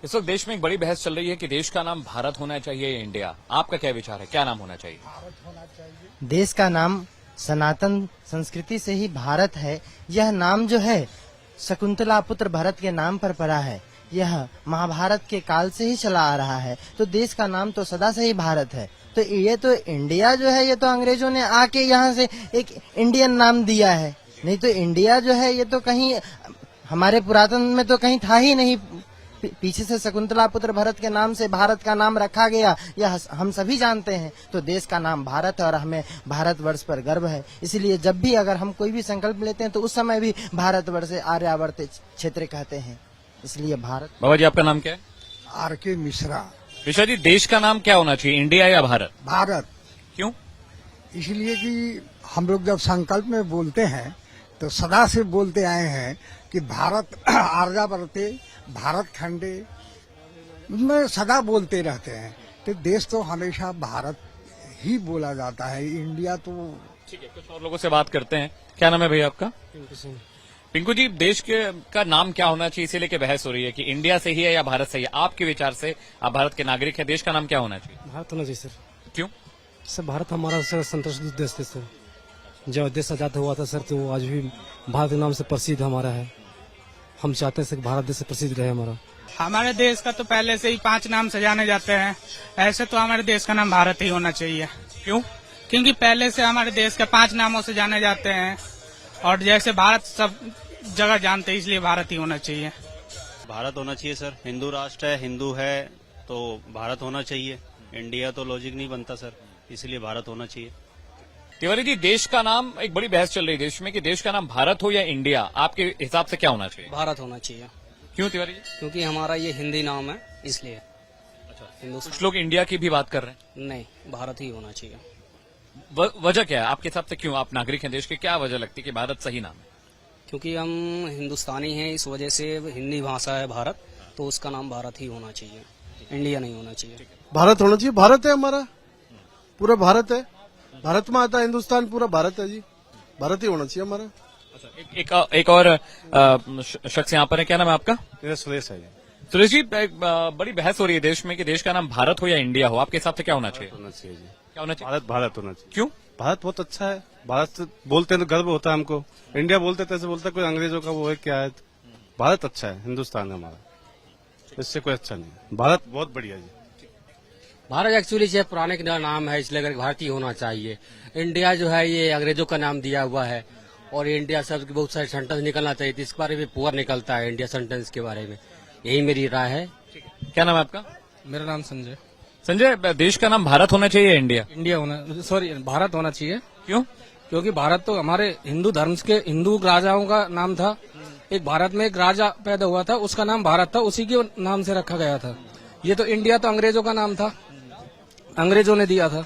इस वक्त देश में एक बड़ी बहस चल रही है कि देश का नाम भारत होना चाहिए या इंडिया। आपका क्या विचार है, क्या नाम होना चाहिए? देश का नाम सनातन संस्कृति से ही भारत है। यह नाम जो है शकुंतला पुत्र भरत के नाम पर पड़ा है। यह महाभारत के काल से ही चला आ रहा है। तो देश का नाम तो सदा से ही भारत है। तो ये तो इंडिया जो है ये तो अंग्रेजों ने आके यहाँ से एक इंडियन नाम दिया है। नहीं तो इंडिया जो है ये तो कहीं हमारे पुरातन में तो कहीं था ही नहीं। पीछे से शकुंतला पुत्र भरत के नाम से भारत का नाम रखा गया, यह हम सभी जानते हैं। तो देश का नाम भारत है और हमें भारतवर्ष पर गर्व है। इसलिए जब भी अगर हम कोई भी संकल्प लेते हैं तो उस समय भी भारतवर्ष आर्यावर्त क्षेत्र कहते हैं। इसलिए भारत। बाबा जी, आपका नाम क्या है? R.K. मिश्रा। मिश्रा जी, देश का नाम क्या होना चाहिए, इंडिया या भारत? भारत। क्यों? इसलिए कि हम लोग जब संकल्प में बोलते हैं तो सदा से बोलते आए हैं कि भारत आर्यावर्ते, भारत खंडे में सदा बोलते रहते हैं। तो देश तो हमेशा भारत ही बोला जाता है। इंडिया तो ठीक है, कुछ और लोगों से बात करते हैं। क्या नाम है भैया आपका? पिंकू जी, देश का नाम क्या होना चाहिए, इसे लेके बहस हो रही है कि इंडिया से ही है या भारत से ही है। आपके विचार से, आप भारत के नागरिक हैं, देश का नाम क्या होना चाहिए? भारत होना चाहिए सर। क्यों? सर भारत हमारा सर संतोष देश थे सर। जब देश आजाद हुआ था सर तो आज भी भारत के नाम से प्रसिद्ध हमारा है। हम चाहते हैं सर भारत देश से प्रसिद्ध रहे हमारा। हमारे देश का तो पहले से ही 5 नाम से जाने जाते हैं। ऐसे तो हमारे देश का नाम भारत ही होना चाहिए। क्यों? क्योंकि पहले से हमारे देश के 5 नामों से जाने जाते हैं और जैसे भारत सब जगह जानते हैं, इसलिए भारत ही होना चाहिए। भारत होना चाहिए सर। हिंदू राष्ट्र है, हिंदू है तो भारत होना चाहिए। इंडिया तो लॉजिक नहीं बनता सर, इसलिए भारत होना चाहिए। तिवारी जी, देश का नाम, एक बड़ी बहस चल रही है देश में कि देश का नाम भारत हो या इंडिया, आपके हिसाब से क्या होना चाहिए? भारत होना चाहिए। क्यों तिवारी जी? क्योंकि हमारा ये हिंदी नाम है, इसलिए। अच्छा, हिंदुस्तान कुछ लोग इंडिया की भी बात कर रहे हैं। नहीं, भारत ही होना चाहिए। वजह क्या है आपके हिसाब से? क्यों? आप नागरिक हैं देश के, क्या वजह लगती है कि भारत सही नाम है? क्योंकि हम हिंदुस्तानी हैं, इस वजह से हिंदी भाषा है भारत, तो उसका नाम भारत ही होना चाहिए, इंडिया नहीं होना चाहिए। भारत होना चाहिए। भारत है हमारा, पूरा भारत है। भारत में आता है हिंदुस्तान, पूरा भारत है जी। भारत ही होना चाहिए हमारा। अच्छा, एक और शख्स यहाँ पर है। क्या नाम है आपका? मेरा सुरेश है जी। सुरेश जी, बड़ी बहस हो रही है देश में कि देश का नाम भारत हो या इंडिया हो, आपके हिसाब से क्या होना चाहिए? होना चाहिए जी। क्या होना चाहिए? भारत होना चाहिए। क्यों? भारत बहुत अच्छा है। भारत बोलते हैं तो गर्व होता है हमको। इंडिया बोलते तो ऐसे बोलता है कोई अंग्रेजों का वो है क्या है। भारत अच्छा है, हिंदुस्तान है हमारा, इससे कोई अच्छा नहीं है। भारत बहुत बढ़िया जी। भारत एक्चुअली जो पुराने का नाम है, इसलिए अगर भारतीय होना चाहिए। इंडिया जो है ये अंग्रेजों का नाम दिया हुआ है और इंडिया शब्द के बहुत सारे सेंटेंस निकलना चाहिए, तो इस बारे में पुअर निकलता है इंडिया सेंटेंस के बारे में। यही मेरी राय है। क्या नाम है आपका? मेरा नाम संजय। संजय, देश का नाम भारत होना चाहिए या इंडिया? इंडिया होना, सॉरी भारत होना चाहिए। क्यों? क्योंकि भारत तो हमारे हिंदू धर्म के हिंदू राजाओं का नाम था। एक भारत में एक राजा पैदा हुआ था, उसका नाम भारत था, उसी के नाम से रखा गया था। ये तो इंडिया तो अंग्रेजों का नाम था, अंग्रेजों ने दिया था।